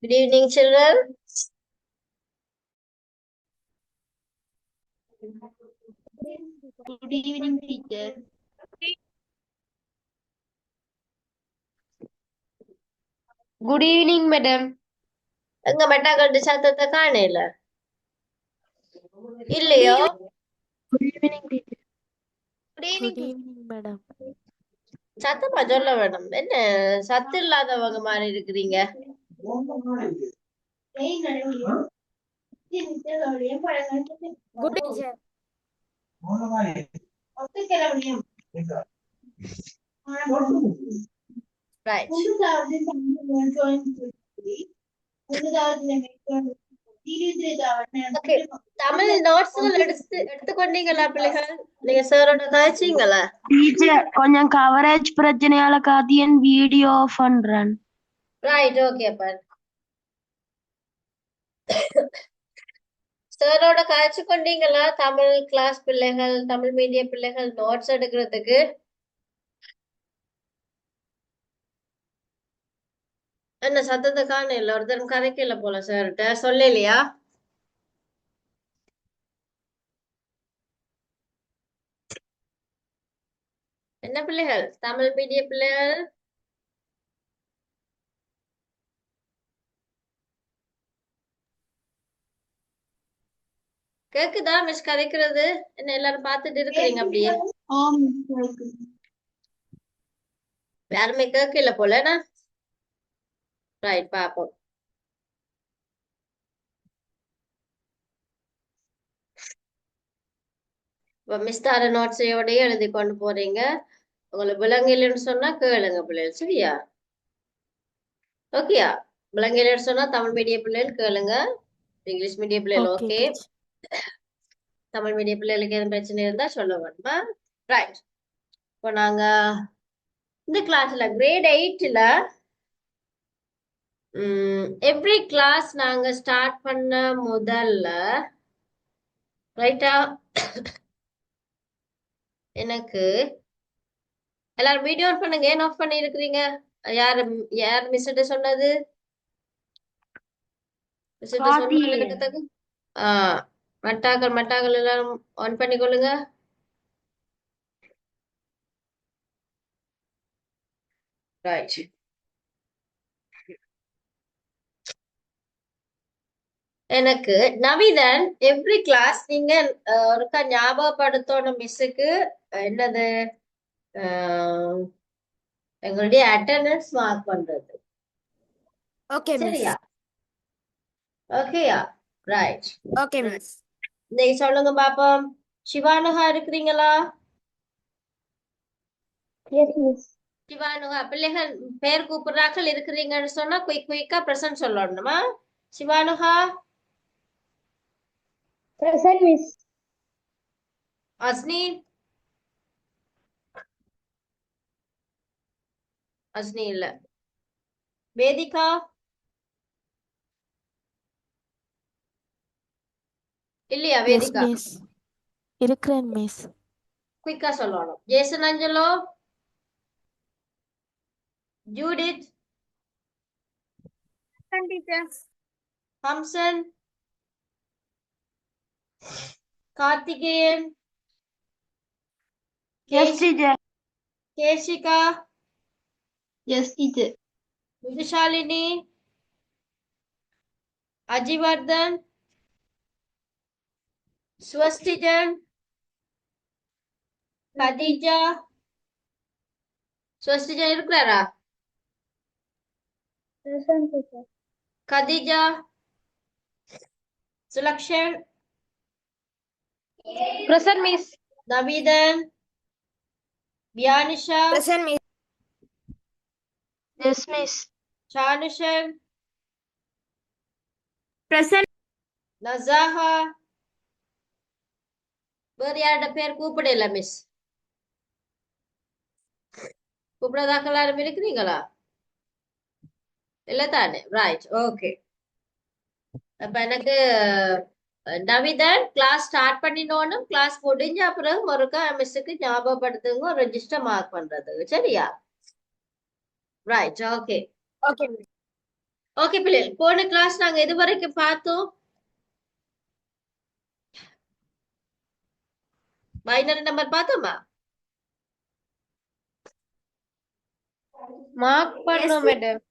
Good evening, children. Good evening, teacher. Good evening, madam. எங்க மெட்டாக்கட்டு சத்தத்தை காணையில இல்லையோ? Good evening, teacher. Good Good evening. evening, madam. சத்தமா சொல்ல வேணும். என்ன சத்து இல்லாதவங்க மாதிரி இருக்கிறீங்க? Good teacher. Right. Okay. Tamil நோட்ஸ்கள் எடுத்துக்கொண்டீங்களா பிள்ளைகள்? நீங்க சாரோட கழிச்சீங்களா? டீச்சர் கொஞ்சம் கவரேஜ் பிரச்சனையால காத்தியன் வீடியோ ஆஃப் பண்றேன். ரைட், ஓகே அப்ப சாரோட கழிச்சு கொண்டீங்களா? தமிழ் கிளாஸ் பிள்ளைகள், தமிழ் மீடியம் பிள்ளைகள் நோட்ஸ் எடுக்கிறதுக்கு என்ன சத்தத்தை காணையில ஒருத்தரும் கதைக்கல போல சார்கிட்ட சொல்லலையா? என்ன பிள்ளைகள்? தமிழ் மீடியம் பிள்ளைகள் கேக்குதா மிஸ் கதைக்கிறது? என்ன எல்லாரும் பார்த்துட்டு இருக்கிறீங்க அப்படியே? யாருமே கேட்கல போலனா? ரைட், பாப்போம். இப்ப மிஸ் தார நோட்ஸையோடய எழுதி கொண்டு போறீங்க. உங்களுக்கு விலங்கிலன்னு சொன்னா கேளுங்க பிள்ளைகள், சரியா? ஓகேயா? விலங்கிலன்னு சொன்னா தமிழ் மீடியம் பிள்ளைகள் கேளுங்க, இங்கிலீஷ் மீடியம் பிள்ளைகள் Okay, okay. teacher. Tamil medium பிள்ளைகளுக்கு எதுவும் பிரச்சனை இருந்தா சொல்ல வேணுமா? ரைட். இப்போ நாங்க இந்த கிளாஸ்ல கிரேட் 8ல எவ்ரி கிளாஸ் நாங்க ஸ்டார்ட் பண்ண முதல்ல ரைட்டா எனக்கு எல்லாரும் வீடியோ ஆன் பண்ணுங்க. ஏன் ஆஃப் பண்ணி இருக்கிறீங்க? யார் யார் மிஸ்ட்ட சொன்னது? மிஸ்ட்ட சொன்னது எனக்கு மட்டாக்கள் எல்லாரும் ஆன் பண்ணி கொள்ளுங்க. ரைட். எனக்கு நவிதன் எவ்ரி கிளாஸ் நீங்க ஒருக்கா ஞாபகப்படுத்தணும் மிஸ்ஸுக்கு என்னது எங்களுடைய அட்டெண்டன்ஸ் மார்க் பண்றது. Okay, miss. சரியா? ஓகேயா? ரைட். Okay, miss. நீங்க சொல்லுங்க பாப்போம். சிவானுகா இருக்கிறீங்களா? Yes, miss. சிவானுகா பிள்ளைகள் பேர் கூப்பிடுறாக்கள் இருக்கிறீங்கன்னு சொன்னா குயிக்கா பிரசன்ட் சொல்லணுமா? சிவானுகா, Present, miss. அஸ்னி, அஸ்னி இல்ல. வேதிகா, இல்லையா? Yes, Vedika miss. இருக்கிறேன், miss. குயிக்கா சொல்லணும். Jason Angelo, Judith, Teacher. Hamsan, Karthikeyan, Yes, teacher. Keshika, Yes, teacher. Vidushalini, Ajivardhan, Swasthijan, Khadija. Swasthijan இருக்கிறாரா? Present, teacher. Khadija, Sulakshan, Present, miss. நவீதன், வியானிஷா, Present, miss. Yes, miss. Sanushan, Present. நசாஹா. வேற யாரோட பேர் கூப்பிடல மிஸ்? கூப்பிடாதாக்கள் யாரும் இருக்கிறீங்களா? இல்ல தானே? Right, okay. அப்ப எனக்கு நவிதன் கிளாஸ் ஸ்டார்ட் பண்ணினோனும் கிளாஸ் முடிஞ்ச அப்புறம் ஒருக்கா மிஸ்ஸுக்கு ஞாபகப்படுத்துங்க ரெஜிஸ்டர் மார்க் பண்றதுக்கு, சரியா? Right, okay. Okay, miss. Okay பிள்ளைகள், போன கிளாஸ் நாங்க எது வரைக்கும் பார்த்தோம்? பைனரி நம்பர் பார்த்தோமா? மார்க் பண்ணோம் மேடம்.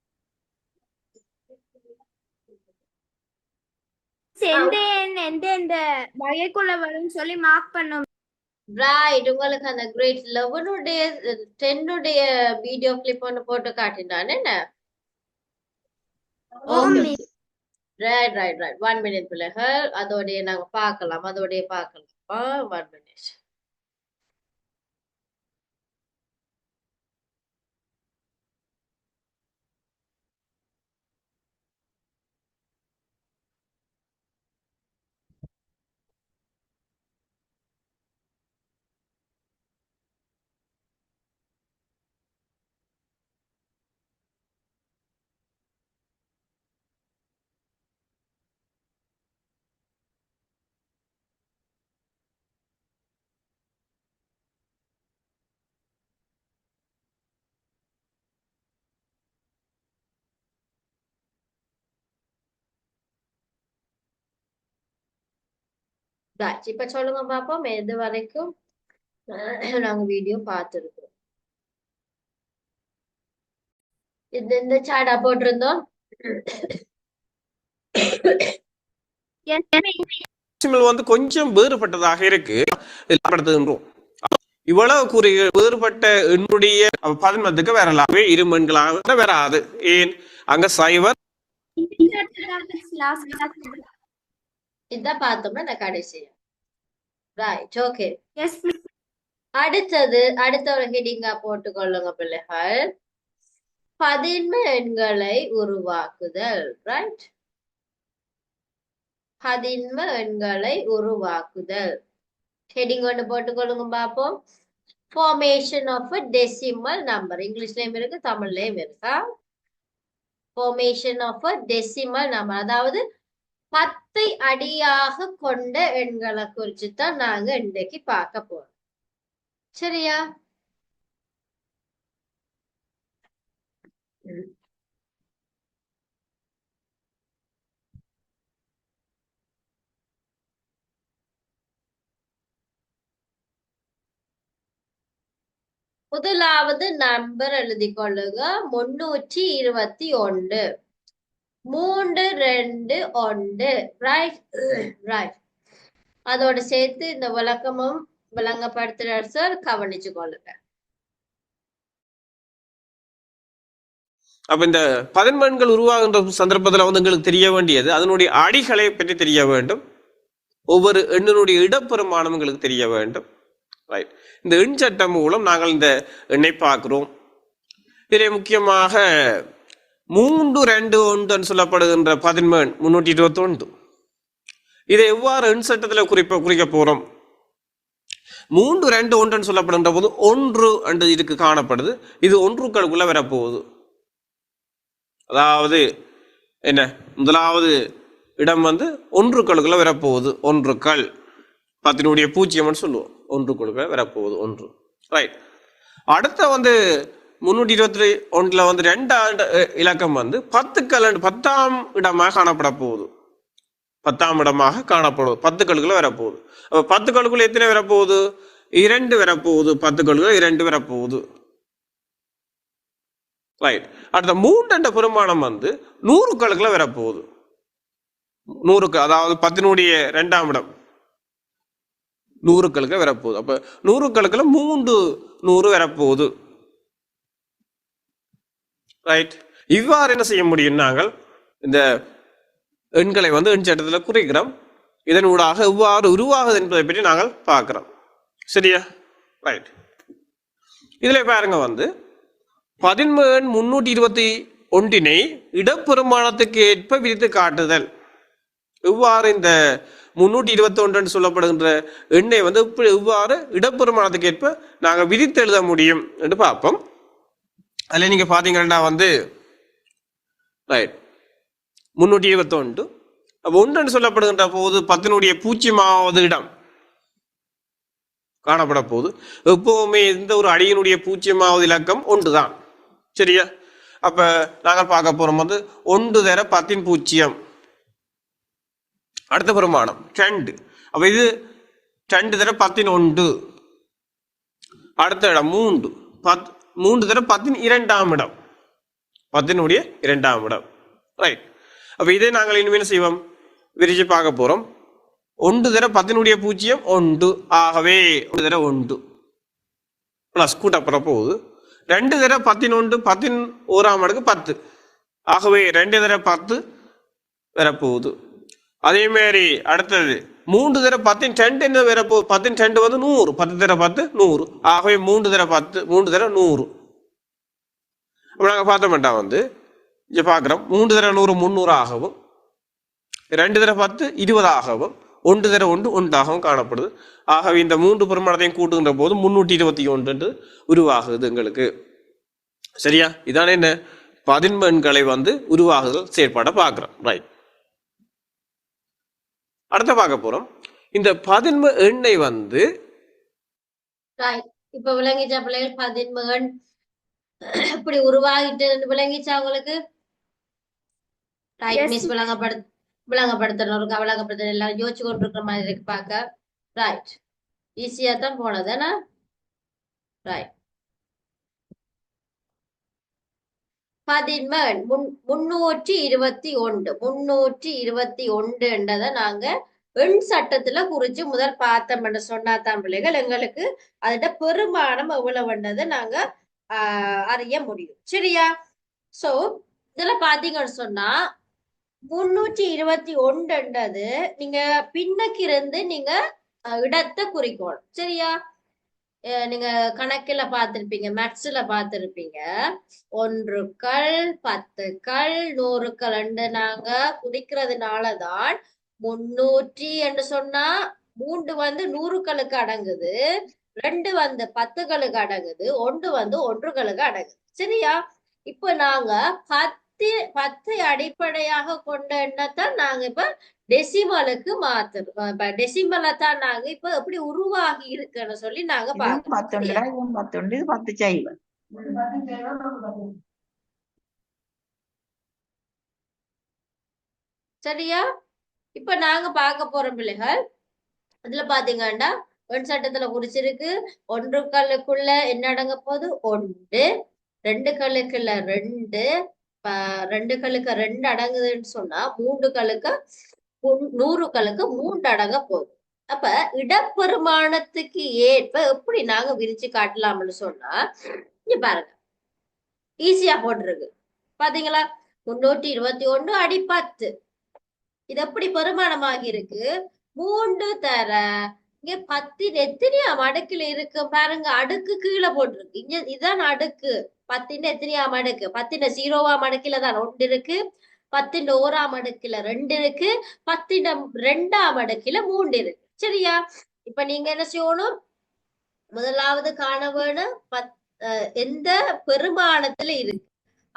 எந்த வகைக்குள்ள வரும்னு சொல்லி மார்க் பண்ணோம். ரைட், உங்களுக்கு அந்த கிரேட் 11 10 வீடியோ கிளிப் ஒன்று போட்டு காட்டினான் என்ன? Okay, right right right. 1 minute பிள்ளைகள், அதோடைய நாங்க பார்க்கலாம், அதோடைய பார்க்கலாம். 1 மினிட். ரைட், இப்ப சொல்லுங்க பாப்போம், எது வரைக்கும் நாங்க வீடியோ பார்த்துருக்கோம். இந்த சாடா போட்டிருந்தோம். வந்து கொஞ்சம் வேறுபட்டதாக இருக்கு. இவ்வளவு கூறிய வேறுபட்ட எண்ணுடைய பதின்மத்துக்கு வரலாமே இருமண்களாக வராது. ஏன் அங்க சைவர் இதான் பார்த்தோம்னா நான் கடைசியா. Right, okay. Yes miss. அடுத்த ஒரு ஹெடிங்கா போட்டுக்கொள்ளுங்க பிள்ளைகள். பதின்ம எண்களை உருவாக்குதல். ரைட், பதின்ம எண்களை உருவாக்குதல். ஹெடிங் ஒன்று போட்டுக்கொள்ளுங்க பார்ப்போம். Formation of a decimal number. இங்கிலீஷ்லயும் இருக்கு, தமிழ்லயும் இருக்கா? Formation of a decimal number, அதாவது 10 அடியாக கொண்ட எண்களை குறிச்சு தான் நாங்க இன்றைக்கு பார்க்க போறோம். சரியா? முதலாவது நம்பர் எழுதி கொள்ளுங்க. 321. 3 2 1. Right right. அதோட சேர்த்து இந்த விளக்கமும் விளங்கப்படுத்துறார் சார், கவனிச்சு கொள்ளுங்க. அப்ப இந்த பதின்மன்கள் உருவாகின்ற சந்தர்ப்பத்துல வந்து எங்களுக்கு தெரிய வேண்டியது அதனுடைய அடிகளை பற்றி தெரிய வேண்டும். ஒவ்வொரு எண்ணினுடைய இடப்பெருமானம் எங்களுக்கு தெரிய வேண்டும். ரைட், இந்த எண் சட்டம் மூலம் நாங்கள் இந்த எண்ணை பார்க்கிறோம். இதில் முக்கியமாக 3 2 1 சொல்லப்படுகின்ற பதின்ம எண் 321. இதை எவ்வாறு எண் சட்டத்தில் குறிக்க போறோம்? 3 2 1 சொல்லப்படுகின்ற போது 1 என்று இதுக்கு காணப்படுது. இது ஒன்றுக்களுக்குள்ள வரப்போகுது. அதாவது என்ன, முதலாவது இடம் வந்து ஒன்றுக்களுக்குள்ள வரப்போகுது. ஒன்றுக்கள் 10 பூஜ்ஜியம் சொல்லுவோம். ஒன்றுக்குள்ள வரப்போகுது 1. ரைட், அடுத்த வந்து 321 வந்து 2ஆம் இலக்கம் வந்து 10ஆம் இடமாக காணப்பட போகுது. 10ஆம் இடமாக காணப்படுவது 10களுக்குள்ள வரப்போகுது. அப்ப 10களுக்குள்ள எத்தனை வரப்போகுது? 2 வரப்போகுது. 10களுக்குள்ள 2 வரப்போகுது. ரைட், அடுத்த 3 என்ற பெருமானம் வந்து 100களுக்குள்ள வரப்போகுது. 100க்கு, அதாவது 10 இடம் 100களுக்கு வரப்போகுது. அப்ப 100களுக்குள்ள 3 100 வரப்போகுது. ரைட், இவ்வாறு என்ன செய்ய முடியும்? நாங்கள் இந்த எண்களை வந்து எண் சட்டத்தில் குறிக்கிறோம். இதன் ஊடாக எவ்வாறு உருவாகுது என்பதை பற்றி நாங்கள் பார்க்கிறோம். சரியா? ரைட், இதுல பாருங்க வந்து பதின்ம எண் 321 இடப்பெருமானத்துக்கு ஏற்ப விரித்து காட்டுதல். இவ்வாறு இந்த 321 சொல்லப்படுகின்ற எண்ணை வந்து இவ்வாறு இடப்பெருமானத்துக்கு ஏற்ப நாங்கள் விதித்து எழுத முடியும் என்று பார்ப்போம். அதுல நீங்க பாத்தீங்கன்னா வந்து ரைட் 321 ஒன்று சொல்லப்படுகின்ற போது 10 பூஜ்ஜியமாவது இடம் காணப்பட போகுது. எப்பவுமே எந்த ஒரு அடியினுடைய பூஜ்ஜியமாவது இலக்கம் 1 தான். சரியா? அப்ப நாங்கள் பார்க்க போறோம் வந்து 1 தர 10 பூஜ்ஜியம். அடுத்த பெருமானம் 2. அப்ப இது 2 தர 10 1. அடுத்த இடம் 3. 3 தர 10 2ஆம் இடம். 10 2ஆம் இடம். ரைட். அப்ப இதை நாங்கள் இனிமேல் செய்வோம், விரிச்சு பார்க்க போறோம். 1 தர 10 பூஜ்ஜியம் 1. ஆகவே 1 தர 1 பிளஸ் கூட்டப்புறம் போகுது. 2 தர 11 11ஆம் அடுக்கு 10. ஆகவே 2 தர 10 வரப்போகுது. அதே மாதிரி அடுத்தது 3 தர 10 2 என்ன வரப்போகுது? 10 2 வந்து 100. 10 தர 10 100. ஆகவே 3 தர 10 3 தர 100. அப்போ நாங்கள் பார்த்த மாட்டோம் வந்து இங்கே பார்க்குறோம். 3 தர 100 300 ஆகவும், 2 தர 10 20 ஆகவும், 1 தர 1 1 ஆகவும் காணப்படுது. ஆகவே இந்த 3 பெருமானத்தையும் கூட்டுகின்ற போது 321 உருவாகுது எங்களுக்கு. சரியா? இதானே என்ன பதின்ம எண்களை வந்து உருவாகுதல் செயற்பாடை பார்க்குறோம். ரைட். அடுத்த பார்க்க போறோம். இந்த பதின்ம எண்ணை வந்து இப்ப விளங்கிச்சா பிள்ளைகள்? பதின்ம எண் இப்படி உருவாகிட்டு விளங்கிச்சா உங்களுக்கு? ரைட் மிஸ் விளங்கப்படுத்தணும், ஒரு விளங்கப்படுத்தணும். எல்லாம் யோசிச்சு கொண்டு இருக்கிற மாதிரி இருக்கு பார்க்க. ரைட், ஈஸியா தான் போனதுன்னா. ரைட், பதின்ம எண் 321. 321 என்றதை நாங்க எண் சட்டத்துல குறிச்சு முதல் பார்த்தோம் சொன்னாதான் பிள்ளைகள் எங்களுக்கு அதோட பெருமானம் எவ்வளவுன்றதை நாங்க அறிய முடியும். சரியா? சோ இதுல பாத்தீங்கன்னு சொன்னா 321 நீங்க பின்னக்கு இருந்து நீங்க இடத்தை குறிக்கணும். சரியா? நீங்க கணக்குல பார்த்திருப்பீங்க, மேத்ஸ்ல பார்த்திருப்பீங்க. 1கள் 10கள் 100கள் நாங்க குறிக்கிறதுனாலதான் 300 என்று சொன்னா 3 வந்து 100களுக்கு அடங்குது, 2 வந்து 10களுக்கு அடங்குது, 1 வந்து 1களுக்கு அடங்குது. சரியா? இப்ப நாங்க 10 அடிப்படையாக கொண்ட எண்ணத்தான் நாங்க இப்ப டெசிமலுக்கு மாத்துறோம். இப்ப டெசிமலை தான் நாங்க இப்ப எப்படி உருவாகி இருக்குன்னு சொல்லி நாங்க சரியா? இப்ப நாங்க பார்க்க போறோம் பிள்ளைகள். இதுல பாத்தீங்கன்னா எண் சட்டத்துல குறிச்சிருக்கு. 1களுக்குள்ள என்ன அடங்க போகுது? 1. 2களுக்குள்ள 2. 2களுக்கு 2 அடங்குதுன்னு சொன்னா 3களுக்கு 100களுக்கு 3 அடங்க போகுது. அப்ப இடப்பெருமானத்துக்கு ஏற்ப எப்படி நாங்க விரிச்சு காட்டலாம்னு சொன்னா இங்க பாருங்க, ஈஸியா போட்டிருக்கு பாத்தீங்களா? 321 அடி 10. இது எப்படி பெருமானமாகி இருக்கு? 3 தர இங்க 10 எத்தனையாம் அடுக்குல இருக்கு பாருங்க. அடுக்கு கீழே போட்டிருக்கு. இங்க இதான் அடுக்கு. 10 எத்தனையாம் அடுக்கு? 10 0ஆம் அடுக்குல தான் 1 இருக்கு. 10 1ஆம் அடுக்குல 2 இருக்கு. 10 2ஆம் அடுக்குல 3 இருக்கு. சரியா? இப்ப நீங்க என்ன செய்யணும்? முதலாவது காண வேணும் எந்த பெருமானத்துல இருக்கு,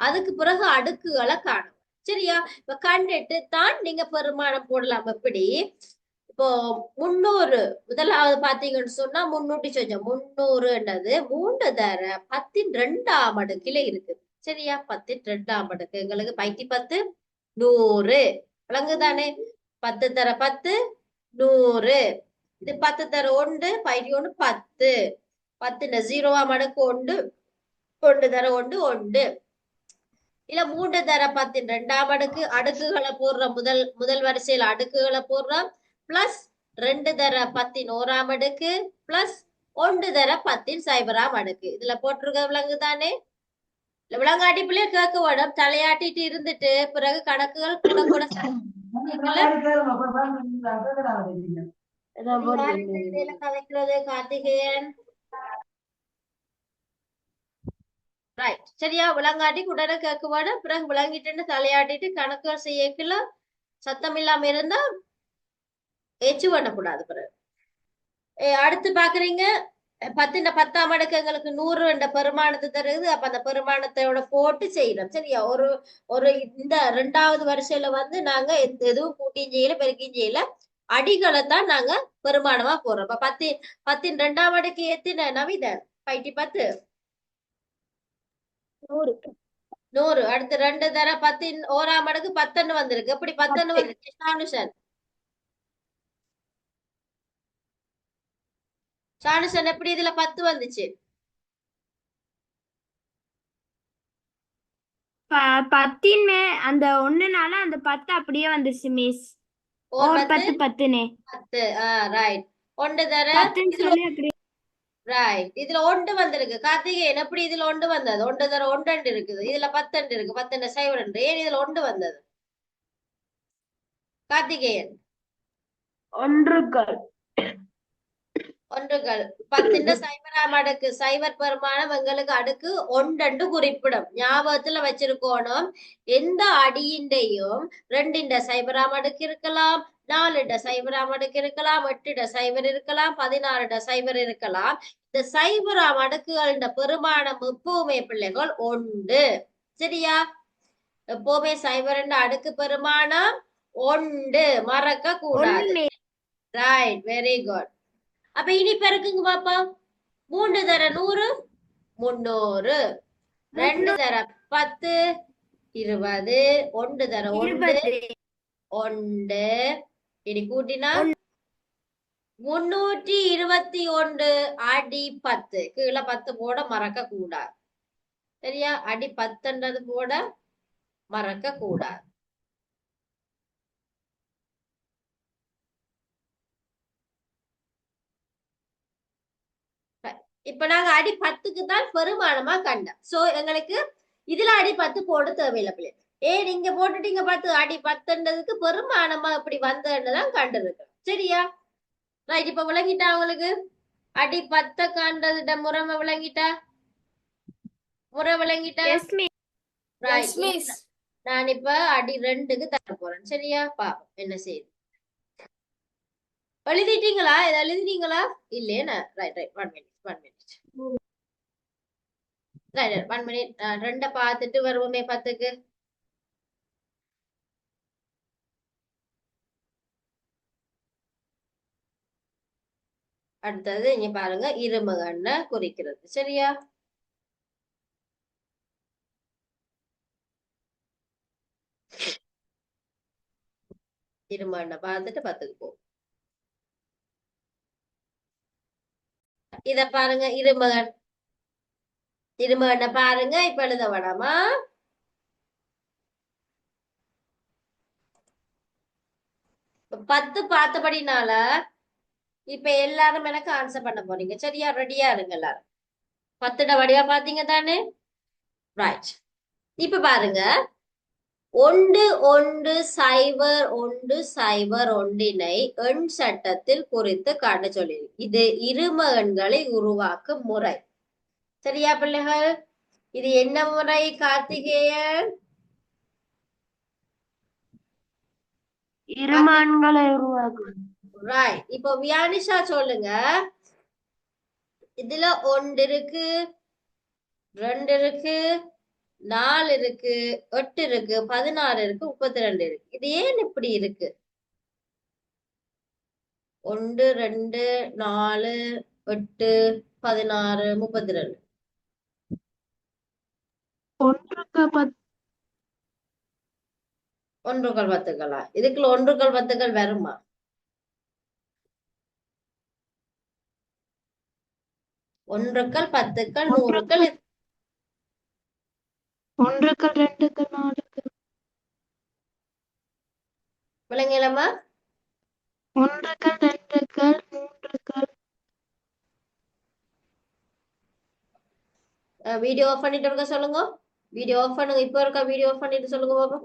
அதுக்கு பிறகு அடுக்குகளை காணும். சரியா? இப்ப கண்டுட்டு தான் நீங்க பெருமானம் போடலாம். எப்படி? இப்போ 300 முதலாவது பாத்தீங்கன்னு சொன்னா 300 சொச்சம் 300ன்றது 3 தர 10 2ஆம் அடுக்குல இருக்கு. சரியா? 10 2ஆம் அடுக்கு எங்களுக்கு 10 100 விளங்குதானே? 10 தர 10 100. இது 10 தர 1 1 10. 10 0ஆம் அடுக்கு 1 1 தர 1 1. இல்ல 3 தர 10 2ஆம் அடுக்கு அடுக்குகளை போடுற முதல் வரிசையில அடுக்குகளை போடுறோம். பிளஸ் 2 தர 10 1ஆம் அடுக்கு பிளஸ் 1 தர 10 0ஆம் அடுக்கு. இதுல போட்டிருக்க விலங்குதானே? விலங்காட்டி பிள்ளைய கேட்க வேணும். தலையாட்டிட்டு இருந்துட்டு பிறகு கணக்குகள் கூட கூட கலைக்கிறது கார்த்திகேயன். ரைட், சரியா? விலங்காட்டி உடனே கேட்க வேணும். பிறகு விளங்கிட்டு தலையாட்டிட்டு கணக்குகள் செய்யக்குள்ள சத்தம் இல்லாம இருந்தா எச்சு பண்ணக்கூடாது. பிறகு அடுத்து பாக்குறீங்க 10ஆம் அடுக்கு எங்களுக்கு 100 என்ற பெருமானத்தை தருது. அப்ப அந்த பெருமானத்தோட போட்டு செய்யணும். சரியா? ஒரு இந்த 2வது வரிசையில வந்து நாங்க எதுவும் கூட்டியும் செய்யல பெருக்கியும் செய்யல, அடிகளை தான் நாங்க பெருமானமா போடுறோம். இப்ப 10 2ஆம் அடுக்கு எத்தனை நவிதன்? 10 100. 100. அடுத்து 2 தர 10 ஓராம் அடுக்கு 10 வந்திருக்கு. எப்படி 10 வந்துச்சு ஷானுஷன்? ஷானுஷன் எப்படி இதுல 10 வந்துச்சு? 10 அந்த 1னால அந்த 10 அப்படியே வந்துருச்சு மிஸ். ஓர் ஒரு 10 10 10. ரைட். 1 தர 10 சொல்லி அப்படியே ரைட். இதுல 1 வந்திருக்கு. கார்த்திகேயன் எப்படி இதுல 1 வந்தது? 1 தர 1 இருக்குது. இதுல 10 இருக்கு. 10 சைவர் ஏன் இதுல 1 வந்தது? கார்த்திகேயன் ஒன்றுகள் ஒன்றுகள் 10 சைபராம் அடுக்கு சைவர் பெருமானம் எங்களுக்கு அடுக்கு 1 குறிப்பிடும். ஞாபகத்துல வச்சிருக்கணும். எந்த அடியின்டையும் 2 சைபராம் அடுக்கு இருக்கலாம், 4 சைபராம் அடுக்கு இருக்கலாம், 8 சைபர் இருக்கலாம், 16 சைபர் இருக்கலாம். இந்த சைபராம் அடுக்குகள் பெருமானம் எப்பவுமே பிள்ளைகள் 1. சரியா? எப்பவுமே சைபர் அடுக்கு பெருமானம் 1 மறக்க கூடாது. ஒண்ணு ரைட், வெரி குட். அப்ப இனி பெருக்குங்க பாப்பா. 3 தர 100 300. 2 தர 10 20. 1 தர 1 20 1. இனி கூட்டினா 321 அடி 10. கீழே 10 போட மறக்க கூடாது. சரியா? அடி 10 போட மறக்க கூடாது. இப்ப நாங்க அடி 10க்கு தான் பெருமானமா கண்டோம். சோ எங்களுக்கு இதுல அடி 10 போட தேவையில்லை பிள்ளை. ஏன் நீங்க போட்டுட்டீங்க 10 அடி 10ன்றதுக்கு பெருமானமா இப்படி வந்ததுதான் கண்டிருக்கு. சரியா? ரைட். இப்ப விளங்கிட்டா உங்களுக்கு? அடி 10 காண்றதுட முறைமை விளங்கிட்டா? முறை விளங்கிட்டா? Yes miss. ரைட். நான் இப்ப அடி 2க்கு தர போறேன். சரியா? பாப்போம் என்ன செய்யுது. எழுதிட்டீங்களா? இதை எழுதினீங்களா? இல்லையே. Right right 1 minute 1 minute. Right 1 minute. 2 பார்த்துட்டு வருவோமே 10க்கு. அடுத்தது இங்க பாருங்க இருமகண்ண குறிக்கிறது. சரியா? இருமகண்ண பார்த்துட்டு 10க்கு போ. இத பாருங்க இருமகன். இருமகண்ண பாருங்க. இப்ப எழுத வேணாமா? இப்ப 10 பார்த்தபடினால இப்ப எல்லாரும் எனக்கு ஆன்சர் பண்ண போறீங்க. சரியா? ரெடியா இருங்க எல்லாரும். 10 வடிவா பாத்தீங்க தானே? ரைட். இப்ப பாருங்க 1 1 0 1 0 1 எண் சட்டத்தில் குறித்து காட்ட சொல்லி இது இரும எண்களை உருவாக்கும் முறை. சரியா பிள்ளைகள்? இது என்ன முறை கார்த்திகேயன்? இருமான்களை உருவாக்கும். ரைட். இப்போ வியானிஷா சொல்லுங்க. இதுல 1 இருக்கு, 2 இருக்கு, 4 இருக்கு, 8 இருக்கு, 16 இருக்கு, 32 இருக்கு. இது ஏன் இப்படி இருக்கு? 1 2 4 8 16 32. ஒன்றுகள் பத்துக்களா? இதுக்குள்ள ஒன்றுகள் பத்துக்கள் வருமா? ஒன்றுக்கள் பத்துக்கள் நூறுக்கள் ஒன்றுக்கள், ரெண்டுக்கள், நாலுக்கள். விளங்கலாமா? ஒன்றுக்கள், ரெண்டுக்கள், மூன்றுக்கள். வீடியோ ஆஃப் பண்ணிட்டு இருக்க சொல்லுங்க. வீடியோ ஆஃப் பண்ணுங்க. இப்ப இருக்க வீடியோ ஆஃப் பண்ணிட்டு சொல்லுங்க பாப்பா.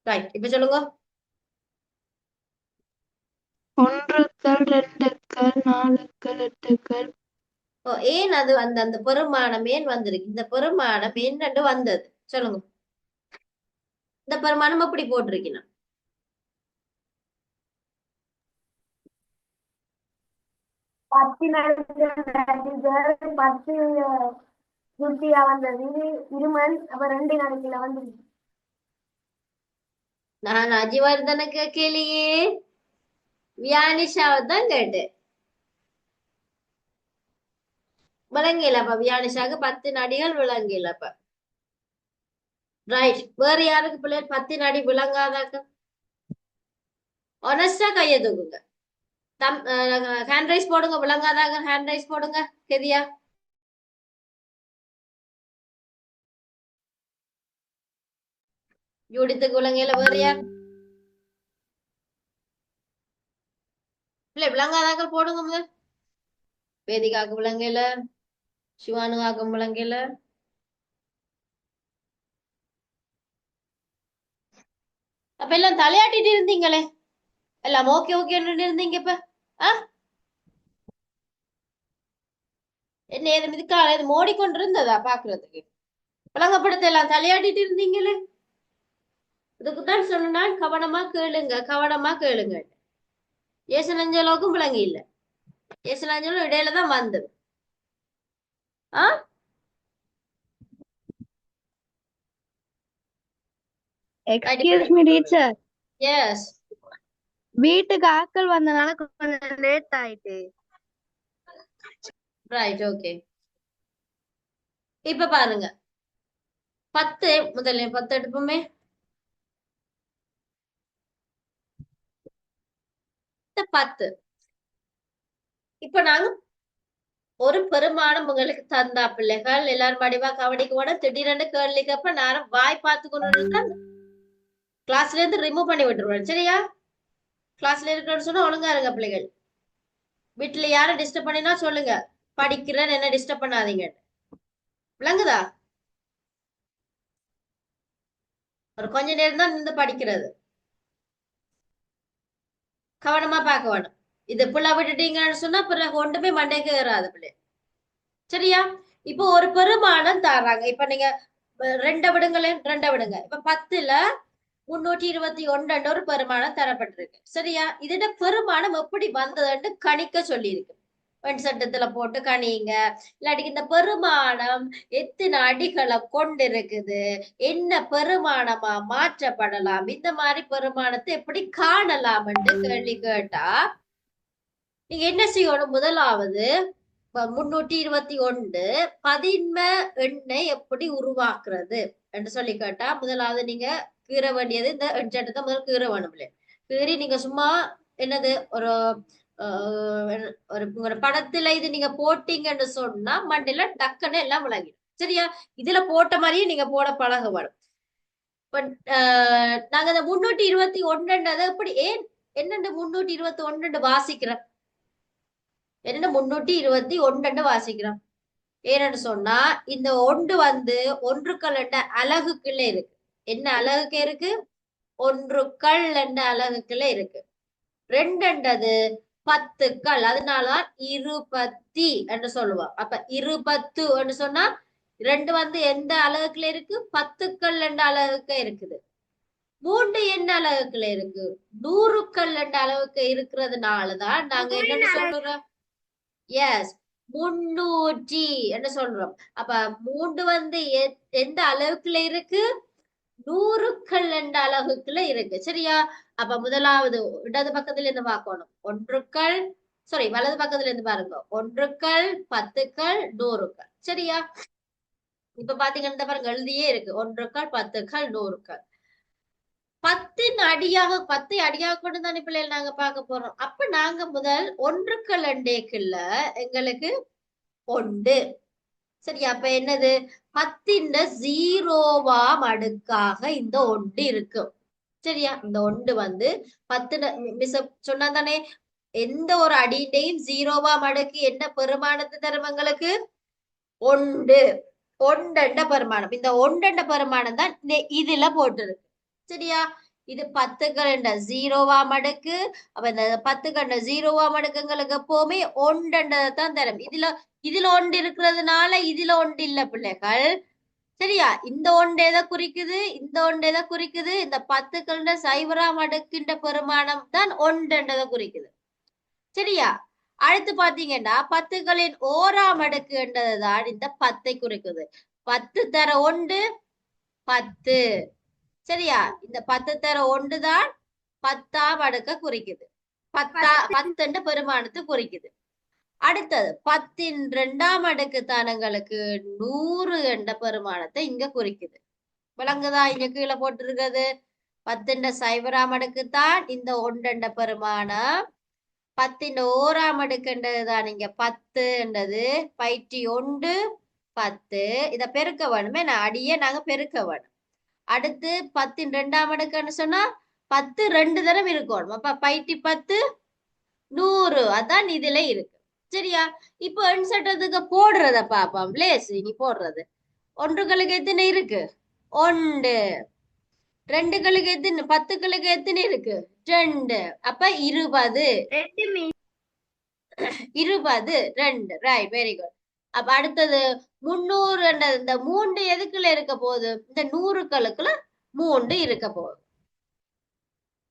ரைட். இப்ப சொல்லுங்க. ஒன்றுக்கள், ரெண்டுக்கள், நாலுக்கள், எட்டுக்கள். ஏன் அது அந்த அந்த பெருமானம் ஏன் வந்திருக்கு? இந்த பெருமானம் என்னண்டு வந்தது சொல்லுங்க. இந்த பெருமானம் எப்படி போட்டிருக்கீங்க? நான் அஜிவர்தன கேட்கலையே, வியானிஷாவை தான் கேட்டேன். விளங்கலப்ப வியானிஷாக்கு 10 நடிகள் விளங்கலப்ப. ரைட். வேற யாருக்கு பிள்ளைகள் 10 அடி விளங்காதாக்க? ஒனஸ்டா கையை தூக்குங்க. ஹேண்ட் ரைஸ் போடுங்க. விளங்காதாங்க ஹேண்ட் ரைஸ் போடுங்க. சரியா? யூடித்துக்கு விளங்கையில வேற யார் பிள்ளை விளங்காதாக்கள் போடுங்க முதல். வேதிகாக்கு விளங்கையில, சிவானுகாக்கும் விளங்கையில. அப்ப எல்லாம் தலையாட்டிட்டு இருந்தீங்களே, எல்லாம் ஓகே ஓகேன்னு இருந்தீங்க. இப்ப என்ன ஏது இதுக்காக இது மோடிக்கொண்டு இருந்ததா பாக்குறதுக்கு? விளங்கப்படுத்த எல்லாம் தலையாட்டிட்டு இருந்தீங்களே. இதுக்குத்தான் சொன்னால் கவனமா கேளுங்க, கவனமா கேளுங்க. ஏசனஞ்சலோக்கும் விளங்கி இல்ல. ஏசனஞ்சலும் இடையில தான் வந்தது. Excuse me teacher, yes. வீட்டுக்கு ஆட்கள் வந்தனால கொஞ்சம் லேட் ஆயிட்டு. Right, okay. இப்ப பாருங்க, 10 முதல்ல 10 எடுப்போமே. இந்த 10 இப்ப நாங்க ஒரு பெருமானம் உங்களுக்கு தந்தா பிள்ளைகள் எல்லாரும் படிவா கவனிக்கு போட திடீரென்று கேள்விக்கப்ப நேரம் வாய் பார்த்து கொண்டு கிளாஸ்ல இருந்து ரிமூவ் பண்ணி விட்டுருவேன். சரியா? கிளாஸ்ல இருக்கிறன்னு சொன்னா ஒழுங்கா இருங்க பிள்ளைகள். வீட்டுல யாரும் டிஸ்டர்ப் பண்ணினா சொல்லுங்க, படிக்கிறேன்னு என்ன டிஸ்டர்ப் பண்ணாதீங்க. விளங்குதா? ஒரு கொஞ்ச நேரம் தான் நின்று படிக்கிறது. கவனமா பார்க்க வேணும். இது பிள்ளை விட்டுட்டீங்கன்னு சொன்னா பிறகு ஒன்றுமே மண்டைக்கு ஏறாது பிள்ளை. சரியா? இப்போ ஒரு பெருமானம் தர்றாங்க. இப்ப நீங்க 2 விடுங்களேன், 2 விடுங்க. இப்ப 10ல 321 ஒரு பெருமானம் தரப்பட்டிருக்கு. சரியா? இதோட பெருமானம் எப்படி வந்ததுன்னு கணிக்க சொல்லி இருக்கு. வெண் சட்டத்துல போட்டு கணிங்க. இல்லாட்டி இந்த பெருமானம் எத்தனை அடிகளை கொண்டிருக்குது, என்ன பெருமானமா மாற்றப்படலாம், இந்த மாதிரி பெருமானத்தை எப்படி காணலாம் என்று கேள்வி கேட்டா நீங்க என்ன செய்யணும்? முதலாவது 321 பதின்ம எண்ணை எப்படி உருவாக்குறது என்று சொல்லி கேட்டா முதலாவது நீங்க கீற வேண்டியது இந்த எண்சட்டத்தை முதல் கீற வேணும். கீறி நீங்க சும்மா என்னது ஒரு ஒரு படத்துல இது நீங்க போட்டீங்கன்னு சொன்னா மண்டையில டக்குன்னு எல்லாம் விளங்கிடும். சரியா? இதுல போட்ட மாதிரியே நீங்க போட பழக வேணும். நாங்க இந்த 321 எப்படி என்னென்ன 321 வாசிக்கிறோம்? என்ன 321 வாசிக்கிறோம்? ஏன்னு சொன்னா இந்த ஒன்று வந்து ஒன்றுக்கள் என்ற அலகுக்குள்ள இருக்கு. என்ன அலகுக்கு இருக்கு? ஒன்றுக்கள் என்ற அலகுக்குள்ள இருக்கு. 2ன்றது 10க்கள், அதனாலதான் 20 என்று சொல்லுவோம். அப்ப 20 என்று சொன்னா 2 வந்து எந்த அலகுக்குள்ள இருக்கு? 10க்கள் என்ற அலகுக்கு இருக்குது. 3 என்ன அலகுக்குள்ள இருக்கு? 100க்கள் என்ற அளவுக்கு இருக்கிறதுனாலதான் நாங்க என்னன்னு சொல்றோம்? எஸ், 300 என்று சொல்றோம். அப்ப 3 வந்து எந்த அளவுக்குள்ள இருக்கு? 100க்கள் என்ற அளவுக்குள்ள இருக்கு. சரியா? அப்ப முதலாவது இடது பக்கத்துல இருந்து பார்க்கணும். ஒன்றுக்கள், சாரி வலது பக்கத்துல இருந்து பாருங்க. ஒன்றுக்கள், 10க்கள், 100க்கள். சரியா? இப்ப பாத்தீங்கன்னா பாருங்க எழுதியே இருக்கு. ஒன்றுக்கள், 10க்கள், 100க்கள். 10 அடியாக கொண்டு தானே பிள்ளைகள் நாங்க பார்க்க போறோம். அப்ப நாங்க முதல் ஒன்றுக்கள் அண்டேக்குள்ள எங்களுக்கு 1. சரி, அப்ப என்னது? 10ன் 0ஆம் அடுக்காக இந்த 1 இருக்கும். சரியா? இந்த 1 வந்து 10 மிஸ் சொன்னா தானே எந்த ஒரு அடியிலையும் 0ஆம் அடுக்கு என்ன பெருமானத்து தரும் எங்களுக்கு? 1. 1 பெருமானம். இந்த 1 பெருமானம் தான் இதுல போட்டிருக்கு. சரியா? இது 10க்கள் 0ஆம் அடுக்கு. அப்ப இந்த 10க்கள் 0ஆம் அடுக்குங்களுக்கு எப்பவுமே 1 தான் தரும். இதுல 1 இருக்கிறதுனால இதுல 1 இல்ல பிள்ளைகள். சரியா? இந்த 1 எதை குறிக்குது? இந்த 1 எதை குறிக்குது? இந்த 10க்கள் 0ஆம் அடுக்கின்ற பெருமானம் தான் 1 குறிக்குது. சரியா? அடுத்து பாத்தீங்கன்னா 10க்களின் 1ஆம் அடுக்கு என்றதுதான் இந்த 10ஐ குறிக்குது. 10 தர 1 10. சரியா? இந்த 10 தர 1 தான் 10ஆம் அடுக்க குறிக்குது. 10 பெருமானத்தை குறிக்குது. அடுத்தது 10ன் 2ஆம் அடுக்கு தானங்களுக்கு 100 என்ற பெருமானத்தை இங்க குறிக்குது. விளங்குதா? இங்க கீழே போட்டிருக்கிறது 10 சைபராம் அடுக்குத்தான் இந்த ஒன்றண்ட பெருமானம். 10 ஓராம் அடுக்குன்றதுதான் இங்க 10ன்றது. பயிற்சி 1 10. இத பெருக்க வேணுமே, நான் அடியே நாங்க பெருக்க வேணும். அடுத்து 10 2ஆம் அடுக்குன்னு சொன்னா 10 2 தரம் இருக்கணும். அப்ப பயிற்சி 10 100. அதான் இதுல இருக்கு. சரியா? இப்போ எண் சட்டத்துக்கு போடுறத பாப்போம். லேஸ் நீ போடுறது. ஒன்றுகளுக்கு எத்தனை இருக்கு? 1. 2களுக்கு எத்தனை? 10களுக்கு எத்தனை இருக்கு? 2. அப்ப 20. 20 2. Right, very good. அப்ப அடுத்தது 300. இந்த 3 எதுக்குள்ள இருக்க போகுது? இந்த 100களுக்குள்ள 3 இருக்க போகுது.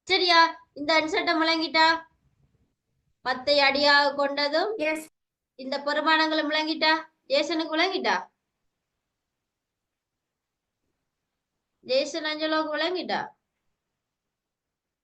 சரியா? இந்த அன்சட்டம் விளங்கிட்டா? 10 அடியாக கொண்டதும் எஸ் இந்த பெருமானங்களும் விளங்கிட்டா? ஜேசனுக்கு விளங்கிட்டா? ஜேசன் அஞ்சலோக்கு விளங்கிட்டா?